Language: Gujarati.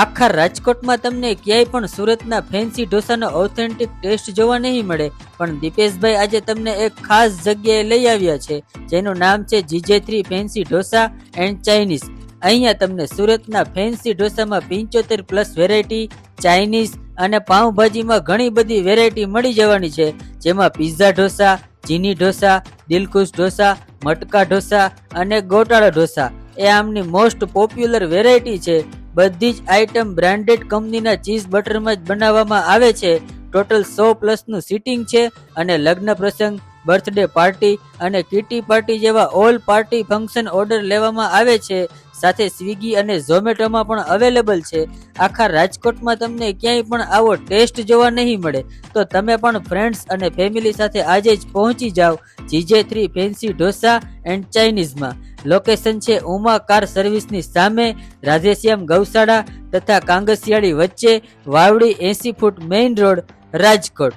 આખા રાજકોટમાં તમને ક્યાંય પણ સુરતના ફેન્સી ઢોસાનો ઓથેન્ટિક ટેસ્ટ જોવા નહીં મળે, પણ દીપેશભાઈ આજે તમને એક ખાસ જગ્યાએ લઈ આવ્યા છે, જેનું નામ છે GJ3 fancy dosa and Chinese. અહીંયા તમને સુરતના ફેન્સી ઢોસામાં 75+ વેરાયટી, ચાઇનીઝ અને પાઉંભાજીમાં ઘણી બધી વેરાયટી મળી જવાની છે, જેમાં પિઝા ઢોસા, ચીની ઢોસા, દિલખુશ ઢોસા, મટકા ઢોસા અને ગોટાળા ઢોસા એ આમની મોસ્ટ પોપ્યુલર વેરાયટી છે. બધી જ આઇટમ બ્રાન્ડેડ કંપનીના ચીઝ બટરમાં જ બનાવવામાં આવે છે. ટોટલ 100+ નું સીટિંગ છે અને લગ્ન પ્રસંગ, બર્થડે પાર્ટી અને કિટી પાર્ટી જેવા ઓલ પાર્ટી ફંક્શન ઓર્ડર લેવામાં આવે છે. સાથે સ્વિગી અને ઝોમેટોમાં પણ અવેલેબલ છે. આખા રાજકોટમાં તમને ક્યાંય પણ આવો ટેસ્ટ જોવા નહીં મળે, તો તમે પણ ફ્રેન્ડ્સ અને ફેમિલી સાથે આજે જ પહોંચી જાઓ GJ3 ફેન્સી ઢોસા એન્ડ ચાઇનીઝમાં. લોકેશન છે ઉમા કાર સર્વિસની સામે, રાધેશ્યામ ગૌશાળા તથા કાંગસિયાળી વચ્ચે, વાવડી 80 ફૂટ મેઇન રોડ, રાજકોટ.